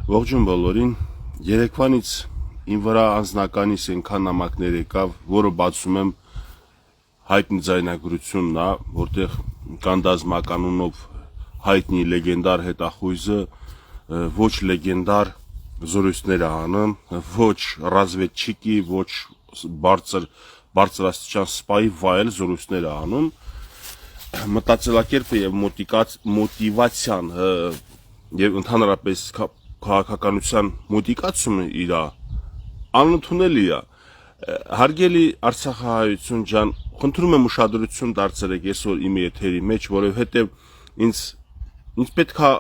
Ողջույն բոլորին, երեկվանից իմ վրա անձնականից այնքան նամակներ եկավ, որը բացում եմ հայտնի ձայնագրությունն է, որտեղ կանդազմականունով հայտնի լեգենդար հետախույզը ոչ լեգենդար զորույցներ է անում, ոչ ռազվեդչիկի, ոչ բարձրաստիճան սպայի վայել զորույցներ է անում, մտածելակերպը եւ մոտիվացիան եւ ընդհանրապես քաղաքականության մոտիկացումը իր անընդունելի է։ Հարգելի Արցախահայություն ջան, խնդրում եմ ուշադրություն դարձրեք այսօր իմ եթերի մեջ, որովհետեւ ինձ պետք է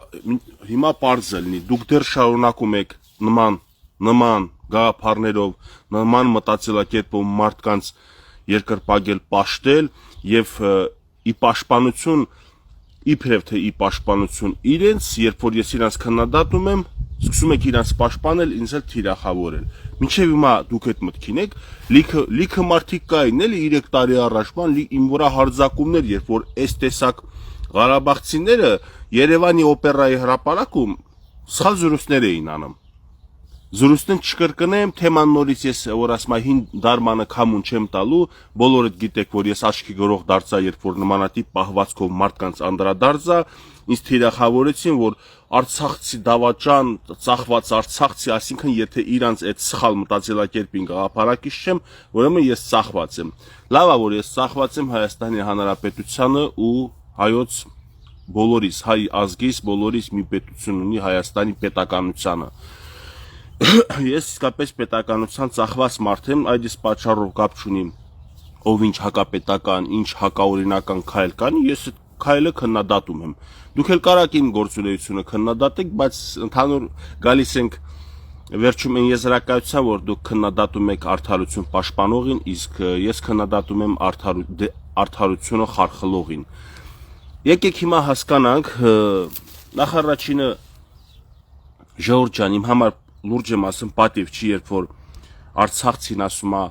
հիմա պարզ լինի, դուք դեռ շարունակում եք նման գաղափարներով, նման մտածելակերպով մարդկանց երկրպագել, պաշտել եւ ի պաշտպանություն, իբրև թե ի պաշտպանություն իրենց, երբ որ ես իրանց քննադատում եմ, սկսում եք իրանց պաշտպանել, ինձ էլ թիրախավորել։ Մինչև հիմա դուք այդ մտքին եք, լիքը մարդիկ կային էլի 3 տարի առաջ, իմ վրա հարձակումներ, երբ որ այս տեսակ Ղարաբաղցիները Երևանի օպերայի հրապարակում սխալ զրույցներ էին անում։ Զրույցն չկրկնեմ, թեման նորից ես որ ասում հին դարմանը քամուն չեմ տալու, բոլորդ գիտեք, որ ես աչքի գրող դարձա, երբ որ նմանատիպ պահվածքով մարդկանց անդրադարձա, ինձ թիրախավորեցին, որ Արցախցի դավաճան, ծախված Արցախցի, այսինքն եթե իրանց այդ սխալ մտածելակերպին գաղափարակից չեմ, ուրեմն ես ծախված եմ։ Լավ է, որ ես ծախված եմ Հայաստանի Հանրապետությանը ու հայոց բոլորիս, հայ ազգիս բոլորիս մի պետություն ունի Հայաստանի պետականությանը։ Ես իսկապես պետականության ծախված մարդ եմ, այդ իսկ պատճառով կապ չունի ով ինչ հակապետական, ինչ հակաօրինական քայլ կանի, ես այդ քայլը քննադատում եմ։ Դուք էլ կարաք իմ գործունեությունը քննադատեք, բայց ընդհանուր գալիս ենք վերջում այն եզրակացության, որ դուք քննադատում եք արդարություն պաշտպանողին, իսկ ես քննադատում եմ արդարությունը խարխլողին։ Եկեք հիմա հասկանանք, նախարարինը Ժողովուրդ ջան, իմ համար լուրջ եմ ասում, պատիվ չի, երբ որ Արցախցին ասում է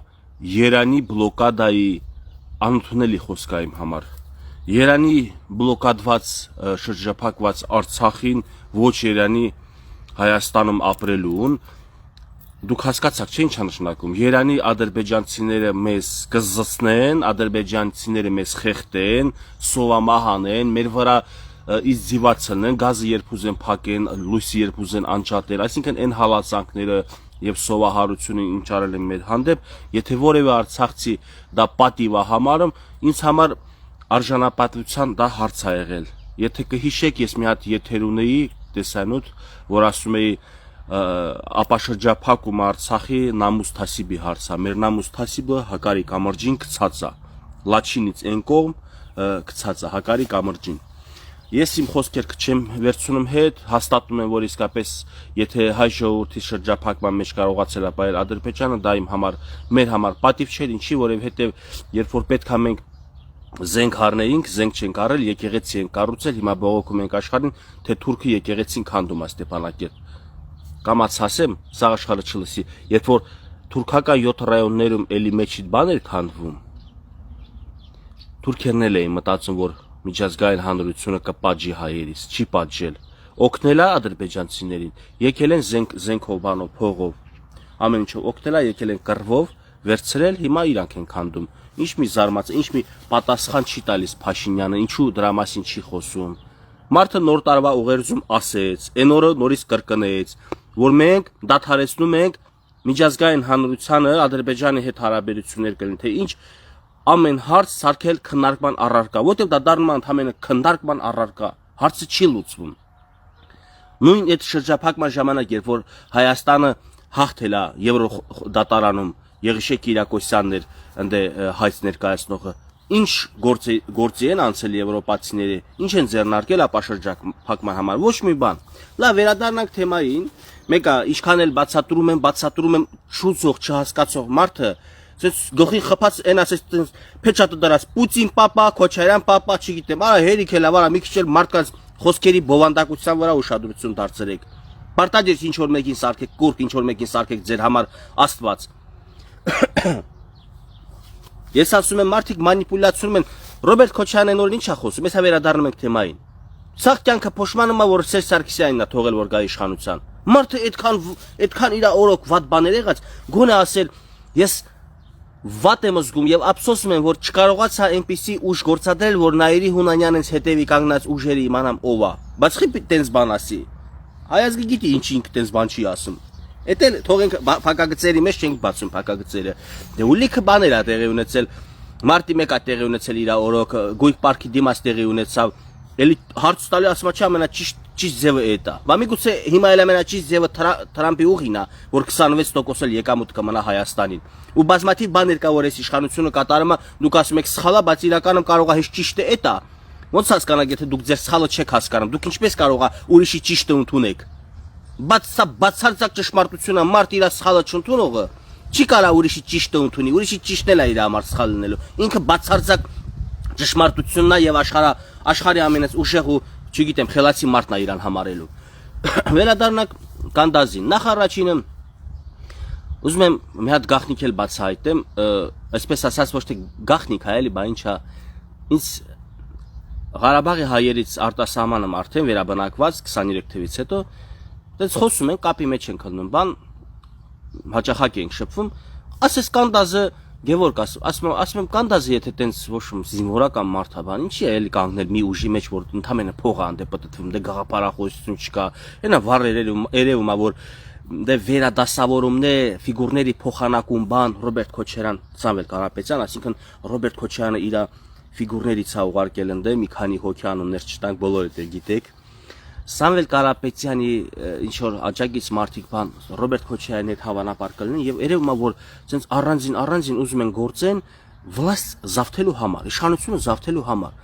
Երանի բլոկադայի անընդունելի խոսք է իմ համար։ Երանի բլոկադված շրջափակված Արցախին, ոչ Երանի Հայաստանում ապրելուն, դուք հասկացաք, չէ՞ ինչ է նշանակում։ Երանի ադրբեջանցիները մեզ կզսնեն, ադրբեջանցիները մեզ խեղդեն, սովամահանեն, մեր վրա իզդիվացնեն, գազը երբ ուզեն փակեն, լույսը երբ ուզեն անջատել, այսինքն այն հալածանքները եւ սովահարությունը ինչ արել են մեր հանդեպ, եթե որևէ արցախցի դա պատիվ է համարում, ինձ համար արժանապատվության դա հարց է եղել։ Եթե կհիշեք, ես մի հատ եթեր ունեի տեսանոթ, որ ասում էի ապաշրջափակում Արցախի նամուս թասիբի հարցը, մեր նամուս թասիբը Հակարի կամրջին գցած է, Լաչինից այն կողմ գցած է Հակարի կամրջին։ Ես իմ խոսքեր չեմ վերցնում հետ, հաստատում եմ, որ իսկապես եթե հայ ժողովրդի շրջափակման մեջ կարողացել է ապրել Ադրբեջանը, դա իմ համար, մեր համար պատիվ չէր, ինչի, որովհետև երբ որ պետք է մենք զենք առնեինք, զենք չենք առել, եկեղեցի ենք կառուցել, հիմա բողոքում ենք աշխարհին, թե թուրքը եկեղեցին քանդում է Ստեփանակերտ։ Կամաց ասեմ, սա աշխարհը չլսի, երբ որ թուրքական 7 ռայոններում էլի մեջից բաներ քանդվում, թուրքերն էլ էին մտածում, որ միջազգային հանրությունը կպատժի հայերից, չի պատժել, օգնել է ադրբեջանցիներին, եկել են զենքով, բանով, փողով, ամեն ինչով օգնել է, եկել են կռվով, վերցրել, հիմա իրանք են քանդում։ Ինչ մի զարմաց, ինչ մի պատասխան չի տալիս Փաշինյանը, ինչու դրա մասին չի խոսում։ Մարդը նոր տարվա ուղերձում ասեց, այն օրը նորից կրկնեց, որ մենք դադարեցնում ենք միջազգային հանրությանը Ադրբեջանի հետ հարաբերություններ կլինի, թե ինչ ամեն հարց սարքել քննարկման առարկա, որտեղ դա դառնում է ընդհանրապես քննարկման առարկա, հարցը չի լուծվում։ Նույն այդ շրջափակման ժամանակ, երբ որ Հայաստանը հաղթել է Եվրոդատարանում, Եղիշե Կիրակոսյանն էր ընդ հայց ներկայացնողը, ինչ գործի են անցել եվրոպացիները, ինչ են ձեռնարկել ապաշրջափակման համար, ոչ մի բան։ Լավ, վերադառնանք թեմային, մեկը ինչքան էլ բացատրում եմ, շուծող, չհասկացող մարդը գլխի խփած այն ասես փեչատը դրած Պուտին պապա, Քոչարյան պապա, չգիտեմ, արա հերիք էլ ավարա մի քիչ էլ մարդկանց խոսքերի բովանդակության վրա ուշադրություն դարձրեք։ Պարտադիր ինչ որ մեկին սարքեք կուրկ, ինչ որ մեկին սարքեք ձեր համար Աստված։ Ես ասում եմ մարդիկ մանիպուլյացիոնում են, Ռոբերտ Քոչարյանն նոր ինչ է խոսում, ես վերադառնում ենք թեմային։ Սա կյանքը փոշմանում է, որ Սերժ Սարգսյանն է թողել որ գա իշխանության։ Մարդը այդքան իր օրոք վատ բաներ եղած, գոնե ասել ես վատ եմ զգում եւ ափսոսում եմ, որ չկարողացա այնպիսի ուժ գործադրել, որ Նաիրի Հունանյանից հետևի կանգնած ուժերը իմանամ ով է։ Բայց խի տենց բան ասի։ Հայազգի գիտի ինչ ինքը տենց բան չի ասում։ Էդ էլ թողենք փակագծերի մեջ չենք բացում փակագծերը։ Դե ու լիքը բաներ ա տեղի ունեցել։ Մարտի 1-ա տեղի ունեցել իր օրոք, Գույք պարկի դիմաց տեղի ունեցավ։ Էլի հարց տալի ասма չի ամենաճիշտ ձևը էդ է։ Բա միգուցե հիմա էլ ամենաճիշտ ձևը Թրամփի ուղին է, որ 26% էլ եկամուտ կմնա Հայաստանին։ Ու բազմաթիվ բաներ կա, որ այս իշխանությունը կատարում է, դուք ասում եք սխալ է, բայց իրականում կարող է հենց ճիշտը էդ է։ Ոնց հասկանաք, եթե դուք ձեր սխալը չեք հասկանում, դուք ինչպես կարող է ուրիշի ճիշտը ընդունեք։ Բայց սա բացարձակ ճշմարտություն է, մարդ իր սխալը չընդունողը չի կարող ուրիշի ճիշտը ընդունի, ուրիշի ճիշտն էլ է իր համար սխալ լինելու։ Ինքը բացարձակ ճշմարտությունն է եւ աշխարհի ամենից ուժեղ ու չգիտեմ խելացի մարդն է իրան համարելու։ Վերադառնանք Կանդազին։ Նախ առաջինը ուզում եմ մի հատ գաղտնիք էլ բացահայտեմ, այսպես ասած ոչ թե գաղտնիք է, էլի, բա ինչա։ Ինձ Ղարաբաղի հայերից արտասահմանում արդեն վերաբնակված 23 թվից հետո դες խոսում են, կապի մեջ են քննում, բան հաճախակ ենք շփվում, ասես Կանդազը Գևորգ ասում եմ Կանդազը եթե տենց ոչ զինվորական մարդ է, բան ինչի է էլի կանգնել մի ուժի մեջ, որ ընդամենը փող է անդե պատտվում, դե գաղափարախոսություն չկա, այնա վառերում երևում է, որ դե վերադասավորումն է, ֆիգուրների փոխանակում բան, Ռոբերտ Քոչարյան, Սամվել Կարապետյան, այսինքն Ռոբերտ Քոչարյանը իր ֆիգուրներից է ուղարկել ընդե մի քանի հոգյանումներ չտանք, բոլորը դե գիտեք։ Սամվել Կարապետյանի ինչ որ աջակից մարդիկ բան Ռոբերտ Քոչարյանի հետ հավանաբար կլինեն եւ երևում է որ ցենց առանձին ուզում են գործեն վլաստ զավթելու համար, իշխանությունը զավթելու համար։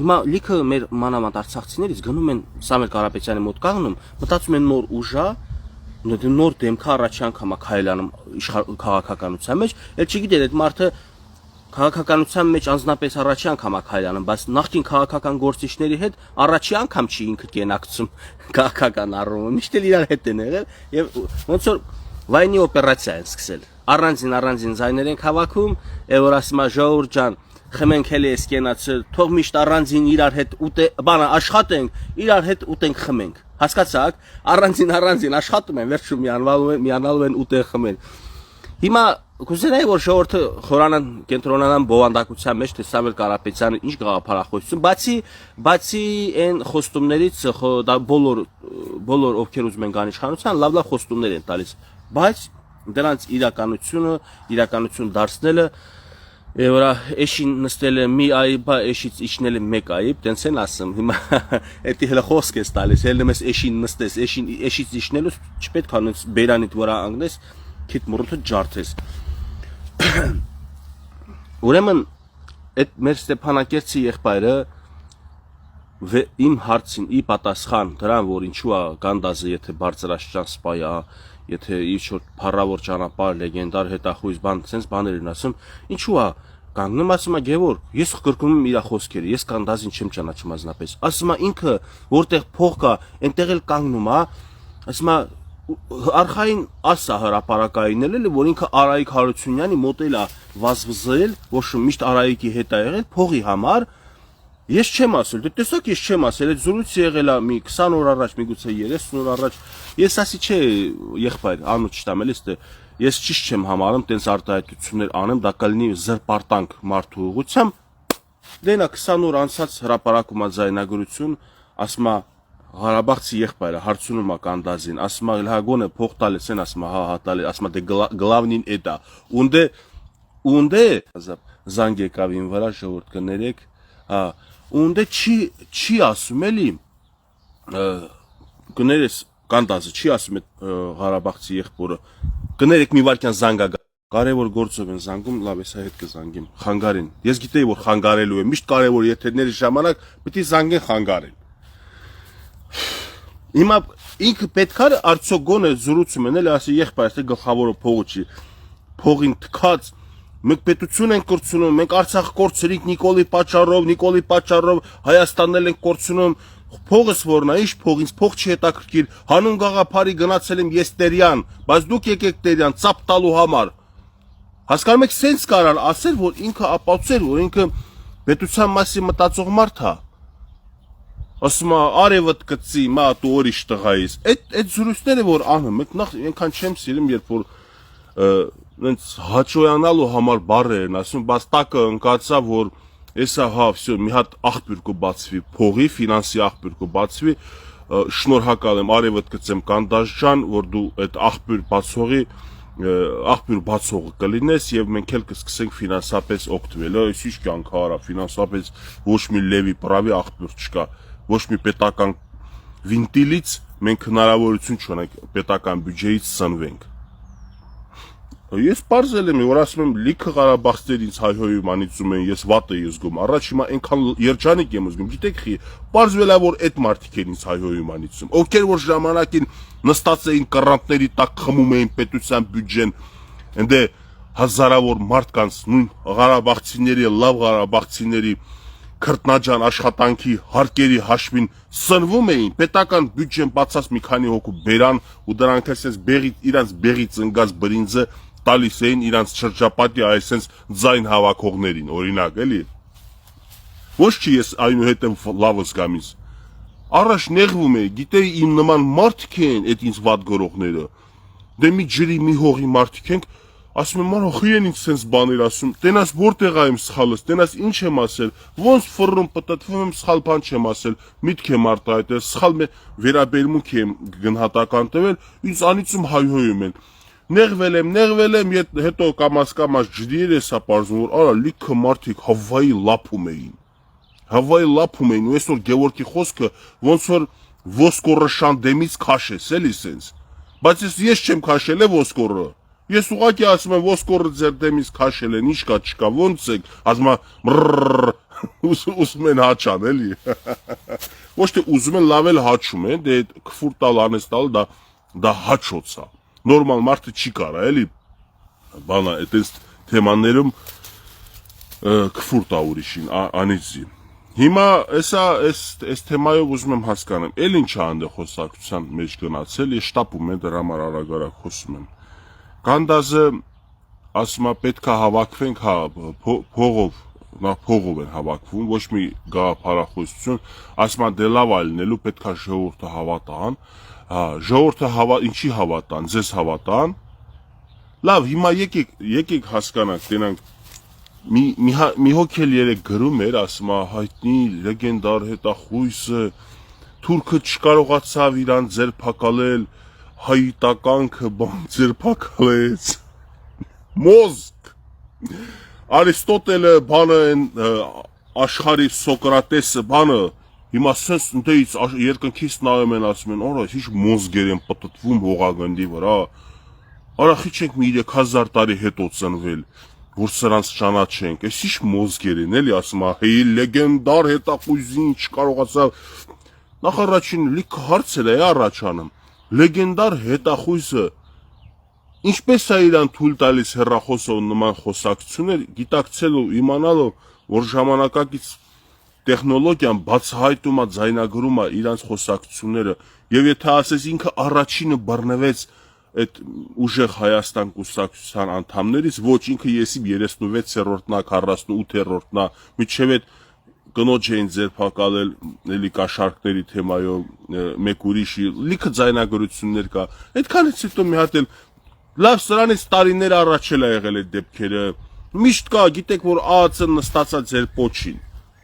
Հիմա լիքը մեր մանավանդ արցախցիներից գնում են Սամվել Կարապետյանի մոտ կանգնում, մտածում են նոր ուժա, նոր դեմքը առաջի անգամ է քայլանում քաղաքականության մեջ, էլ չգիտեն այդ մարդը քաղաքականության մեջ անձնապես առաջի անգամ է քայլանում, բայց նախկին քաղաքական գործիչների հետ առաջի անգամ չի ինքը կենակցում քաղաքական առումով, միշտ էլ իրար հետ են եղել եւ ոնց որ վայնի օպերացիա են սկսել։ Առանձին ձայներ են հավաքում, եւ որ ասում է ժողովուրդ ջան, խմենք էլի էս կենացը, թող միշտ առանձին իրար հետ բանը աշխատենք, իրար հետ ուտենք խմենք։ Հասկացաք, առանձին աշխատում են, վերջում միանալու են ուտեն խմեն։ Հիմա կուզենայի որ ժողովուրդը խորանան կենտրոնանան բովանդակության մեջ, թե Սամվել Կարապետյանը ինչ գաղափարախոսություն, բացի այն խոստումներից, դա բոլոր ովքեր ուզում են գան իշխանության, լավ խոստումներ են տալիս, բայց դրանց իրականություն դարձնելը եւ վրա էշին նստելը մի այբա էշից իջնելը մեկ այբ, տենց են ասում, հիմա էդի հələ խոսք ես տալիս, հələ մեզ էշին նստես, էշից իջնելուց չպետք է նույնս բերանիդ վրա անգնես, քիթ մռունթը ջարդես։ Ուրեմն այդ մեր Ստեփանակերտի եղբայրը իմ հարցին ի պատասխան դրան, որ ինչու է Կանդազը, եթե բարձրաստիճան սպայ է, եթե ինչ-որ փառավոր ճանապարհ լեգենդար հետախույզ բան, sense բաներ են ասում, ինչու է կանգնում, ասում է Գևորգ, ես կրկնում եմ իր խոսքերը, ես Կանդազին չեմ ճանաչում անձնապես, ասում է ինքը որտեղ փող կա, այնտեղ էլ կանգնում է, ասում է արխային ասա հրապարակային էլ որ ինքը Արայիկ Հարությունյանի մոտել է վազվզել, ոչ միշտ Արայիկի հետ է եղել փողի համար, ես չեմ ասել, դե տեսակ ես չեմ ասել, այդ զրույցը եղել է մի 20 օր առաջ, միգուցե 30 օր առաջ, ես ասի չէ, եղբայր, անուտ չտամ էլի, ես ճիշտ չեմ համարում, տենց արտահայտություններ անեմ, դա կլինի զրպարտանք մարդու ուղղությամբ, դե նա 20 օր անցած հրապարակում է ձայնագրություն, ասում է Ղարաբաղցի եղբայրը հարցնում է Կանդազին, ասում է հա գոնե փող տալիս են, ասում է հա տալի, ասում է դե գլավնին էտա, ունդե զանգ եկավ ին վրա ժողովուրդ կներեք, հա ունդե չի ասում էլի կներես Կանդազը չի ասում այդ Ղարաբաղցի եղբորը, կներեք մի վարքյան զանգա գա, կարևոր գործով են զանգում, լավ էսա հետ կզանգեմ, խանգարեն, ես գիտեի որ խանգարելու եմ, միշտ կարևոր եթերների ժամանակ պետք է զանգեն խանգարեն։ Հիմա ինքը պետք է արդյոք գոնե զրուցում են, էլի ասի եղբայր, թե գլխավորը փողը չի, փողին թքած, մենք պետություն ենք կորցնում, մենք Արցախ կորցրինք Նիկոլի պատճառով, Հայաստանն էլ ենք կորցնում, փողս որն է, ինչ փող, ինձ փող չի հետաքրքիր, հանուն գաղափարի գնացել եմ ես Տերյան, բայց դուք եկեք Տերյան, ծափ տալու համար։ Հասկանում եք, սենց կարար ասել, որ ինքը ապացուցել, որ ինքը պետության մասին մտածող մարդ է։ ասում է արևդ կծի, մա դու ուրիշ տղայիս։ Այդ զրույցները որ անում եք, նախ այնքան չեմ սիրում, երբ որ այնց հաճոյանալու համար բառեր են ասում, բայց տակը ընկածա, որ էսա հա, всё, մի հատ աղբյուր կբացվի փողի, ֆինանսի աղբյուր կբացվի, շնորհակալ եմ արևդ կծեմ Կանդաշ ջան, որ դու այդ աղբյուր բացողը կլինես եւ մենք էլ կսկսենք ֆինանսապես օգտվել։ Այս ինչ կյանք արա, ֆինանսապես ոչ մի լևի պրավի աղբյուր չկա, ոչ մի պետական վինտիլից մենք հնարավորություն չունենք պետական բյուջեից սնվենք։ Ես բարձել եմ, որ ասում եմ լիքը Ղարաբաղցիներ ինձ հայհոյում անիծում են, ես վատ եմ զգում, առաջ հիմա այնքան երջանիկ եմ զգում, գիտեք խի, բարձվել է որ այդ մարդիկ են ինձ հայհոյում անիծում, ովքեր որ ժամանակին նստած էին կռանտների տակ խմում էին պետության բյուջեն, ընդ հազարավոր մարդկանց նույն Ղարաբաղցիների, լավ Ղարաբաղցիների քրտնաջան աշխատանքի հարկերի հաշվին սնվում էին, պետական բյուջեն բացած մի քանի հոգու բերան ու դրանք այսպես իրանց բեղից ընկած բրինձը տալիս էին իրանց շրջապատի այսպես ձայն հավաքողներին, օրինակ էլի։ Ոչ չի ես այնուհետև լավս գամից։ Առաջ նեղվում էի, գիտեի իմ նման մարդիկ են այդ ինձ վատ գրողները։ Դե մի ջրի մի հողի մարդիկ ենք, ասում եմ, մանա խի են ինձ sense բաներ ասում, տենաս որտեղ եմ սխալս, տենաս ինչ եմ ասել, ոնց ֆռում պտտվում եմ, սխալ բան չեմ ասել, միտք եմ արտահայտել, սխալ վերաբերմունք եմ գնահատական տվել, ինձ անիծում հայհոյում են։ Նեղվել եմ, հետո կամաց ջրի էսա պարզում, որ արա լիքը մարդիկ Հավայի լափում էին։ Հավայի լափում էին, ու այսօր Գևորգի խոսքը ոնց որ ոսկորը շանդեմից քաշես, էլի sense։ Բայց ես չեմ քաշել ոսկորը։ Ես ուղղակի ասում եմ ոսկորը ձեր դեմից քաշել են, ինչ կա չկա, ոնց եք, ասում եմ ուզում են հաչան, էլի։ Ոչ թե ուզում են լավ էլ հաչում են, դե քֆուր տալ անեստալ դա հաչոց է։ Նորմալ մարդը չի կարա, էլի։ Բանա, այդպես թեմաներում քֆուր տա ուրիշին, անիծի։ Հիմա այս թեմայով ուզում եմ հասկանամ, էլ ինչ է անդե խոսակցության մեջ գնացել, ես շտապում եմ դրա համար արագ խոսում եմ։ Կանդազը ասում է պետք է հավաքվենք, հա, փողով են հավաքվում, ոչ մի գաղափարախոսություն, ասում է դե լավ ալնելու պետք է ժողովուրդը հավատան, հա, ժողովուրդը ինչի հավատան, ձեզ հավատան։ Լավ, հիմա եկեք հասկանանք, տենանք մի հոգել երեք գրում էր, ասում է հայտնի լեգենդար հետախույզը թուրքը չկարողացավ իրան ձերբակալել, հայիտականքը բան ձերբակալեց, մոզկ, Արիստոտելը բանը են աշխարհի Սոկրատեսը բանը, հիմա սենց ընդեից երկնքից նայում են ասում են, արա ինչ մոզգեր են պտտվում հողագնդի վրա, արա խի չենք մի 3000 տարի հետո ծնվել, որ սրանց ճանաչենք, այս ինչ մոզգեր են, էլի ասում է, հեյ լեգենդար հետախույզին չկարողացավ, նախ առաջին լիքը հարցեր է առաջանում, լեգենդար հետախույզը ինչպես է իրան թույլ տալիս հեռախոսով նման խոսակցություններ, գիտակցելով, իմանալով, որ ժամանակակից տեխնոլոգիան բացահայտում է, ձայնագրում է իրանց խոսակցությունները, եւ եթե ասես ինքը առաջինը բռնվեց այդ ուժեղ Հայաստան կուսակցության անդամներից, ոչ ինքը եսի 36-րդնա, 48-րդնա, միջև այդ կնոջ էին ձերբակալել էլի կաշառքների թեմայով մեկ ուրիշի լիքը ձայնագրություններ կա, այդքանից հետո մի հատ էլ լավ սրանից տարիներ առաջ էլ ա եղել այդ դեպքերը, միշտ կա, գիտեք որ ԱԱՑ-ը նստածա ձեր պոչին,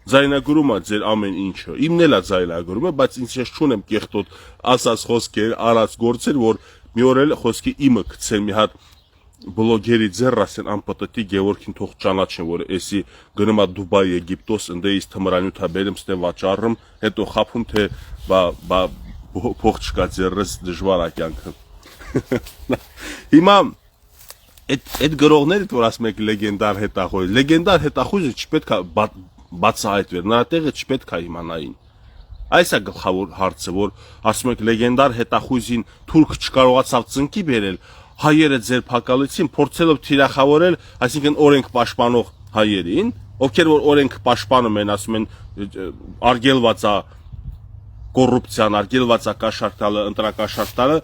ձայնագրում է ձեր ամեն ինչը, իմն էլ է ձայնագրում է, բայց ինձ ես չունեմ կեղտոտ ասած խոսքեր, արած գործեր, որ մի օր էլ խոսքի իմը գցեն մի հատ բլոգերի ձեռ ասեն անպտտի Գևորգին թող ճանաչեն, որ էսի գնում է Դուբայ, Եգիպտոս, ընդեից թմրանյութա բերեմ, ստե վաճառում, հետո խափում թե փող չկա ձեռս դժվար է կյանքը։ Հիմա այդ գրողները, որ ասում եք լեգենդար հետախույզը չպետք է բացահայտվեր, նրա տեղը չպետք է իմանային։ Այս է գլխավոր հարցը, որ ասում եք լեգենդար հետախույզին թուրք չկարողացավ ծնկի բերել, հայերը ձերբակալեցին, փորձելով թիրախավորել, այսինքն օրենք պաշտպանող հայերին, ովքեր որ օրենք պաշտպանում են, ասում են արգելված է կոռուպցիան, արգելված է կաշառք տալը, ընտրակաշառք տալը,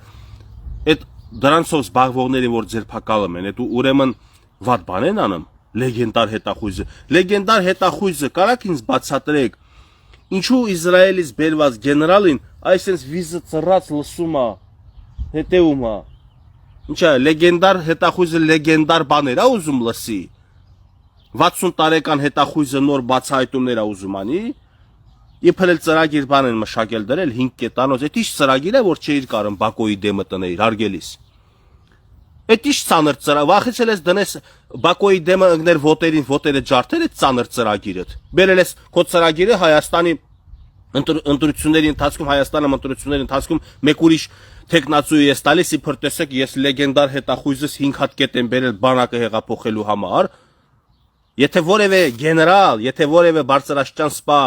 այդ դրանցով զբաղվողներին, որ ձերբակալում են, այդ ուրեմն վատ բան են անում, լեգենդար հետախույզը կարաք ինձ բացատրեք, Ինչու Իսրայելից բերված գեներալին այսպես վիզը ծռած լսում է, հետևում է։ Ինչա լեգենդար հետախույզը լեգենդար բաներ է ուզում լսի։ 60 տարեկան հետախույզը նոր բացահայտումներ է ուզում անի։ Իբր էլ ծրագիր բան են մշակել դրել 5 կետանոց։ Այդ ի՞նչ ծրագիր է, որ չէիր կարող Բաքոյի դեմը տնեիր, հարգելիս։ Այդ ի՞նչ ծանր ծրագիր, վախեցել ես դնես Բաքոյի դեմը ընկներ ոտերին, ոտերը ջարդել այդ ծանր ծրագիրը։ Բերել ես քո ծրագիրը Հայաստանի ընտրությունների ընթացքում, Հայաստանում ընտրությունների ընթացքում մեկ ուրիշ տեխնացուի ես տալիս, իբր տեսեք, ես լեգենդար հետախույզս 5 հատ կետ եմ բերել բանակը հեղափոխելու համար։ Եթե որևէ գեներալ, եթե որևէ բարձրաստիճան սպա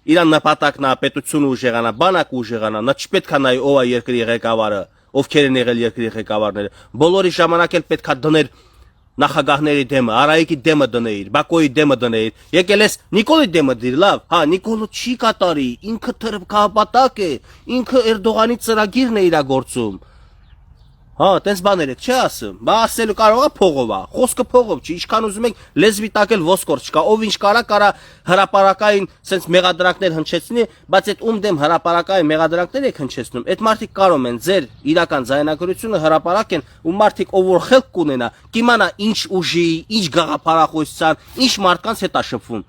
իր նպատակն է պետությունը ուժեղանա, բանակը ուժեղանա, նա չպետք է նայ ով է երկրի ղեկավարը, ովքեր են եղել երկրի ղեկավարները։ Բոլորի ժամանակ էլ պետք է դներ նախագահների դեմը, Արայիկի դեմը դնեիր, Բաքոյի դեմը դնեիր։ Եկել ես Նիկոլի դեմը դիր, լավ, հա, Նիկոլը չի կատարի, ինքը թրփկապատակ է, ինքը Էրդողանի ծրագիրն է իրագործում։ Հա, տես բաներ եք, չի ասում։ Բա ասելու կարող է փողով է, խոսքը փողով չի, ինչքան ուզում եք լեզվի տակել ոսկոր չկա, ով ինչ կարա հրապարակային սենց մեղադրանքներ հնչեցնի, բայց այդ ում դեմ հրապարակային մեղադրանքներ եք հնչեցնում, այդ մարդիկ կարող են ձեր իրական ձայնագրությունը հրապարակեն, ու մարդիկ ով որ խելք կունենա, կիմանա ինչ ուժի, ինչ գաղափարախոսության, ինչ մարդկանց հետ է շփվում։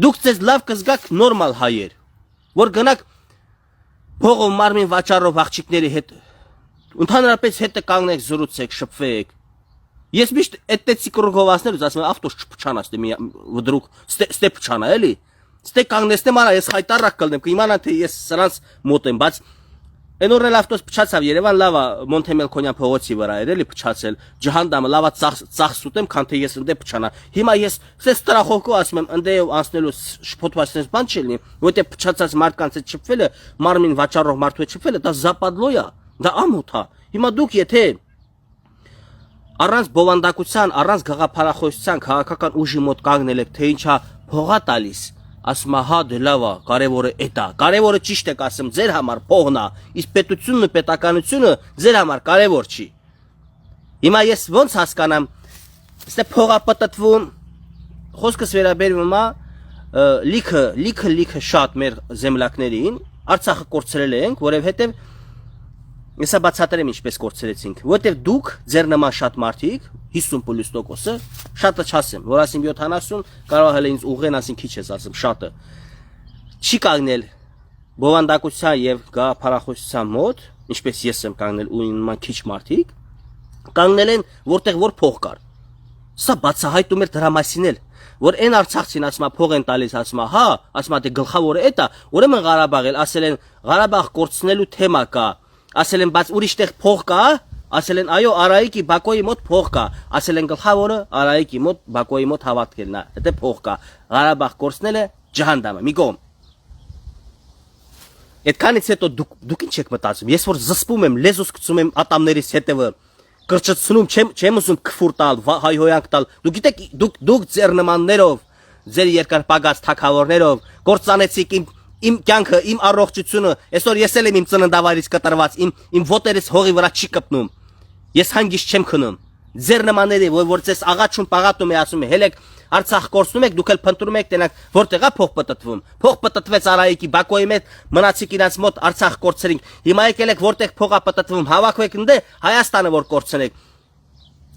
Դուք ձեզ լավ կզգաք նորմալ հայեր, որ գնաք փողով մարմին վաճառող աղջիկների հետ Ընդհանրապես հետը կանգնեք զրուցեք, շփվեք։ Ես միշտ այդ տեցիկ ռուգովասներուց ասում եմ ավտոս չփչանա, վդրուկ, ստե փչանա, էլի։ Ստե կանգնեցնեմ, արա ես հայտարարակ կլնեմ, կիմանա թե ես սրանց մոտ եմ, բայց այն օրն էլ ավտոս փչացավ Երևան, լավա Մոնթե Մելքոնյան փողոցի վրա էր, էլի փչացել, ջհանդամը լավա ծախս ուտեմ, քան թե ես ընդ փչանա։ Հիմա ես սես տրախովկով ասում եմ, ընդեյով անցնելու շփոթված sense բան չի լինի, որտեղ փչացած մարդկանց հետ շփվելը, մարմին վաճառող մարդու հետ շփվելը, դա զապադլո է։ Դա ամոթ է։ Հիմա դուք եթե առանց բովանդակության, առանց գաղափարախոսության քաղաքական ուժի մոտ կանգնել եք, թե ինչա փողա տալիս, ասում է, հա, դե լավ է, կարևորը էդ է։ Կարևորը ճիշտ եք ասում, ձեր համար փողն է, իսկ պետությունն ու պետականությունը ձեր համար կարևոր չի։ Հիմա ես ոնց հասկանամ, ստե փողա պտտվում, խոսքս վերաբերվում է լիքը շատ մեր զեմլակներին, Արցախը կորցրել ենք, որովհետև Ես բացատրեմ ինչպես կորցրեցինք, որտեվ դուք ձեր նման շատ մարդիկ 50+%-ը շատը չասեմ, որ ասեմ 70, կարող է ինձ ուղղեն ասին քիչ ես ասում, շատը չի կանգնել բովանդակության եւ գաղափարախոսության մոտ, ինչպես ես եմ կանգնել ու նման քիչ մարդիկ, կանգնել են որտեղ որ փող կար։ Սա բացահայտում էր դրա մասին էլ, որ այն Արցախցին ասում է փող են տալիս, ասում է, հա, ասում է դե գլխավորը էդ է, ուրեմն Ղարաբաղ էլ ասել են Ղարաբաղ կորցնելու թեմա կա։ Ասել են, բայց ուրիշ տեղ փող կա, ասել են, այո, Արայիկի Բաքոյի մոտ փող կա, ասել են գլխավորը Արայիկի մոտ Բաքոյի մոտ հավատքելն է, դա փող կա, Ղարաբաղ կորցնելը ջհանդամը, մի կողմ։ Այդքանից հետո դուք ինչ եք մտածում, ես որ զսպում եմ, լեզուս գցում եմ ատամներիս հետևը, կրճտցնում չեմ ուզում քֆուր տալ, հայհոյանք տալ, դուք գիտեք, դուք ձեր նմաններով, ձեր երկրպագած թագավորներով կործանեցիք իմ կյանքը, իմ առողջությունը, այսօր ես էլ եմ իմ ծննդավայրից կտրված, իմ ոտերից հողի վրա չի կպնում։ Ես հանգիստ չեմ քնում։ Ձեր նմանների, որ ձեզ աղաչում, պաղատում է ասում, հելեք Արցախ կորցնում եք, դուք էլ փնտրում եք տենակ, որտեղ է փող պտտվում։ Փող պտտվեց Արայիկի Բաքոյի մոտ, մնացիք իրանց մոտ Արցախ կորցրինք։ Հիմա եկել եք որտեղ փողա պտտվում, հավաքվեք ընդ Հայաստանը որ կորցնեք։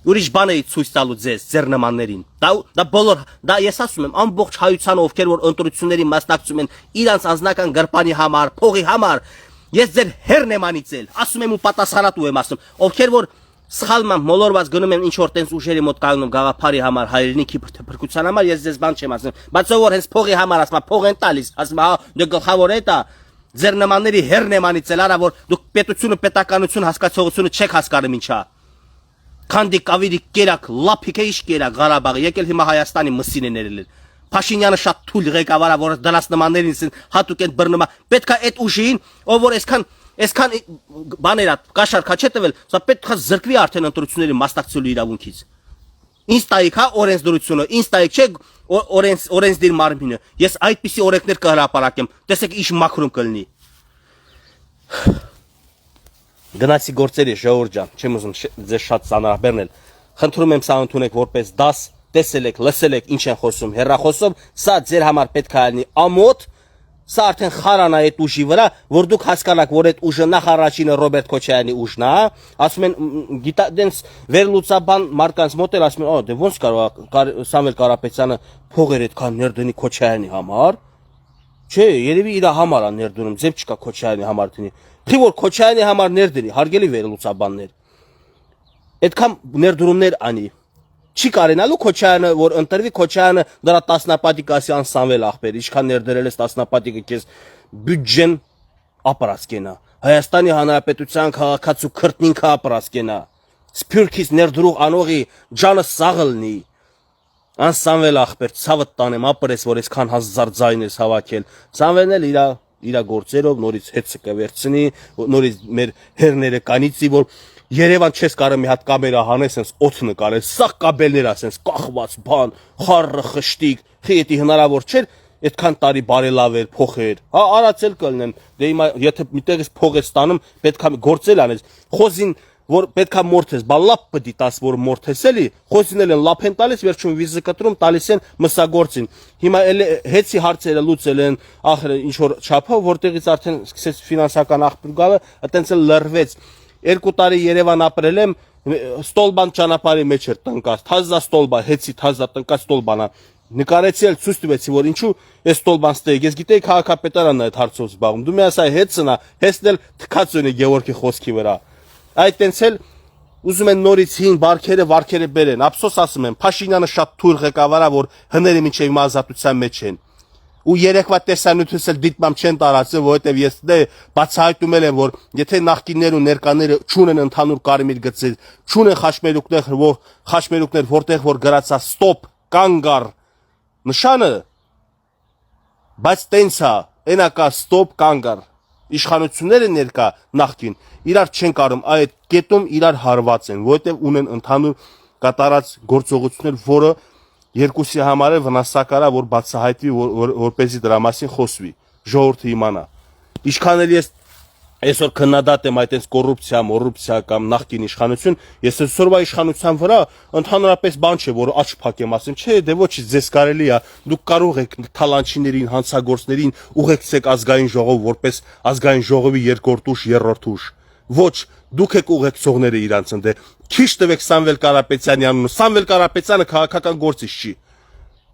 Ուրիշ բան էի ցույց տալու ձեր նմաններին։ Դա բոլոր, դա ես ասում եմ, ամբողջ հայությանը ովքեր որ ընտրությունների մասնակցում են իրանց անձնական գրպանի համար, փողի համար, ես ձեր հերն եմ անիծել, ասում եմ ու պատասխանատու եմ ասում, ովքեր որ սխալմամբ մոլորված գնում են ինչ որ տենց ուժերի մոտ կանգնում գաղափարի համար, հայրենիքի փրկության համար, ես ձեզ բան չեմ ասում, բայց ով որ հենց փողի համար ասում, փող են տալիս, ասում, հա, դե գլխավոր է դա, ձեր նմանների հերն եմ անիծել, արա որ դուք պետությունը, պետականություն հասկացողությունը չեք հասկանում ինչա։ Քանդի կավիրի կերակ, լափիկ է իշ կերակ Ղարաբաղը, եկել հիմա Հայաստանի մսին է ներել։ Փաշինյանը շատ թույլ ղեկավար է, որ դրանց նմաններին հատուկ են բռնում։ Պետք է այդ ուժին, ով որ այսքան բաներ կաշառքա չէ տվել, սա պետք է զրկվի արդեն ընտրությունների մասնակցելու իրավունքից։ Ինձ տայիք հա օրենսդրությունը, ինձ տայիք չէ օրենսդիր մարմինը։ Ես այդպիսի օրենքներ կհրապարակեմ։ Տեսեք ինչ մաքրում կլինի։ Գնացի գործերի ժողովուրդ ջան, չեմ ուզում ձեզ շատ ծանրաբեռնել։ Խնդրում եմ սա ընդունեք որպես դաս, տեսել եք, լսել եք ինչ են խոսում հեռախոսով, սա ձեր համար պետք է լինի ամոթ, Սա արդեն խարանա այդ ուժի վրա, որ դուք հասկանաք, որ այդ ուժը նախ առաջինը Ռոբերտ Քոչարյանի ուժն է, ասում են գիտա դենց վերլուծաբան մարդկանց մոտ էլ ասում են, դե ոնց կարող Սամվել Կարապետյանը փողեր այդքան ներդնի Քոչարյանի համար։ Չէ, երևի իր համար է ներդնում, ձև չկա Քոչարյանի համար դնի։ Թե որ Քոչարյանի համար ներդնի, հարգելի վերլուծաբաններ։ Այդքան ներդրումներ անի։ Չի կարենալու Քոչարյանը, որ ընտրվի Քոչարյանը դրա տասնապատիկ ասի Սամվել ախպեր, ինչքան ներդրել ես տասնապատիկը քեզ բյուջեն ապրած կենա։ Հայաստանի Հանրապետության քաղաքացու քրտնինքը ապրած կենա։ Սփյուռքից ներդրող անողի ջանը սաղլնի։ Սամվել ախպեր, ցավը տանեմ, ապրես, որ այսքան հազար ձայն ես հավաքել։ Սամվելն էլ իր գործերով նորից հետը կվերցնի, նորից մեր հերները կանիցի, որ Երևան չես կարող մի հատ կամերա հանես, sense օդ նկարես, սա կաբելներ է, sense կախված բան, խառը խշտիկ, խիետի հնարավոր չէր, այդքան տարի բարելավել, փոխեր։ Հա, արածել կլնեն։ Դե հիմա եթե միտեղից փող ես ստանում, պետք է գործել անես։ Խոզին, որ պետք է մորթես, բա լապ պիտի տաս, որ մորթես էլի, խոզին են լապ են տալիս, վերջում վիզը կտրում, տալիս են մսագործին։ Հիմա էլ հեցի հարցերը լուծել են, ախր ինչ որ չափով, որտեղից արդեն սկսեց ֆինանսական աղբյուր գալը, այտենց էլ լրվեց։ 2 տարի Երևան ապրել եմ, ստոլբան ճանապարհի մեջ էր տնկած, թազա ստոլբա, հեցի թազա տնկած ստոլբանա։ Նկարեցի էլ ցույց տվեցի, որ ինչու այս ստոլբան ստեյք, ես գիտեի քաղաքապետարանն է այդ հարցով զբաղվում։ Դու մի ասա հեցնա, հեսն էլ թքած ունի Գևորգի խոսքի վրա։ Այդ տենց էլ ուզում են նորից հին բարքերը վարքերը բերեն։ Ափսոս ասում եմ, Փաշինյանը շատ թույլ ղեկավար է, որ հները մինչև հիմա ազատության մեջ են։ Ու երեկվա տեսանյութս էլ դիտմամ չեն տարածել, որովհետև ես դե բացահայտում եմ, որ եթե նախկիններ ու ներկաները չունեն ընդհանուր կարմիր գծեր, չունեն խաչմերուկներ, որտեղ որ գրածա ստոպ, կանգ առ նշանը, բայց տենց է, այնա կա ստոպ, կանգ առ։ Իշխանությունները ներկա նախկին իրար չեն կարում, այդ կետում իրար հարված են, որովհետև ունեն ընդհանուր կատարած գործողություններ, որը երկուսի համար է վնասակար է, որ բացահայտվի, որպեսզի դրա մասին խոսվի, ժողովուրդը իմանա։ Ինչքան էլ ես այսօր քննադատ եմ այդպես կոռուպցիա կամ նախկին իշխանություն, ես այսօրվա իշխանության վրա ընդհանրապես բան չէ, որ աչք փակեմ, ասեմ, չէ, դե ոչ, ձեզ կարելի է, դուք կարող եք թալանչիներին, հանցագործներին ուղեկցեք ազգային ժողով, որպես ազգային ժողովի երկրորդ ուժ, երրորդ ուժ։ Ոչ, դուք եք ուղեկցողները իրանց ընդ քիչ տվեք Սամվել Կարապետյանի անունը, Սամվել Կարապետյանը քաղաքական գործիչ չի։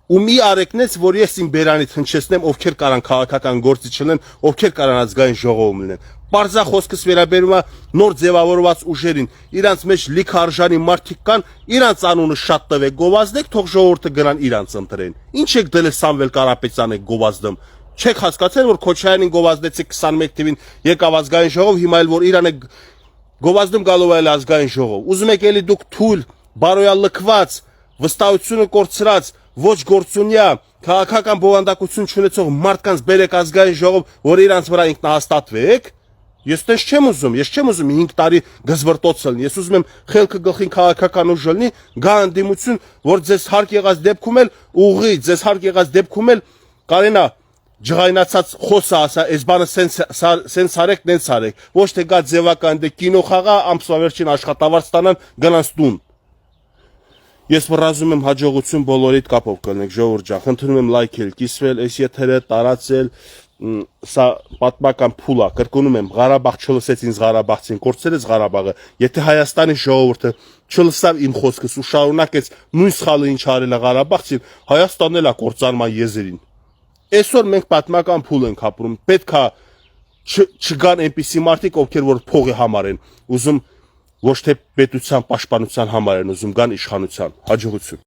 Ու մի արեկնեց, որ ես իմ բերանից հնչեցնեմ, ովքեր կարան քաղաքական գործիչ լինեն, ովքեր կարան ազգային ժողովում լինեն։ Պարզա խոսքս վերաբերում է նոր ձևավորված ուժերին, իրանց մեջ լիք արժանի մարդիկ կան, իրանց անունը շատ տվեք, գովազդեք, թող ժողովուրդը գնան իրանց ընտրեն։ Ինչ եք դել Սամվել Կարապետյանը գովազդում։ Չեք հասկացել, որ Քոչարյանին գովազդեցիք 21 թվին, եկավ ազգային ժողով, հիմա էլ որ իրան է գովազդում գալու է ազգային ժողով։ Ուզում եք էլի դուք թույլ, բարոյալ լքված, վստահությունը կորցրած, ոչ գործունյա, քաղաքական բովանդակություն չունեցող մարդկանց բերեք ազգային ժողով, որ իրանց վրա ինքնահաստատվեք։ Ես տես չեմ ուզում, ես չեմ ուզում 5 տարի գզվրտոց լինի, ես ուզում եմ խելքը գլխին քաղաքական ուժ լինի, գա ընդդիմություն, որ ձեզ հարկ եղած դեպքում էլ ուղի, ձեզ հարկ եղած դեպքում էլ կարենա ջղայնացած խոսը ասա, այս բանը սենց արեք, նենց արեք, ոչ թե գա ձևական դե կինո խաղա, ամսվա աշխատավարձ ստանան, գնանց տուն։ Ես վռազում եմ հաջողություն բոլորիդ կապով կլնեք, ժողովուրդ ջան, խնդրում եմ լայքել, կիսվել, այս եթերը տարածել, սա պատմական փուլ է, կրկնում եմ, Ղարաբաղ չլսեց ինձ Ղարաբաղցին, կորցրեց Ղարաբաղը, եթե Հայաստանի ժողովուրդը չլսավ իմ խոսքս ու շարունակեց նույն սխալը ինչ արել է Ղարաբաղցին, Հայաստանն էլ է կործանման եզերին։ Այսօր մենք պատմական փուլ ենք ապրում, պետք է չգան այնպիսի մարդիկ, ովքեր որ փողի համար են ուզում, ոչ թե պետության պաշտպանության համար են ուզում գան իշխանության։ Հաջողություն։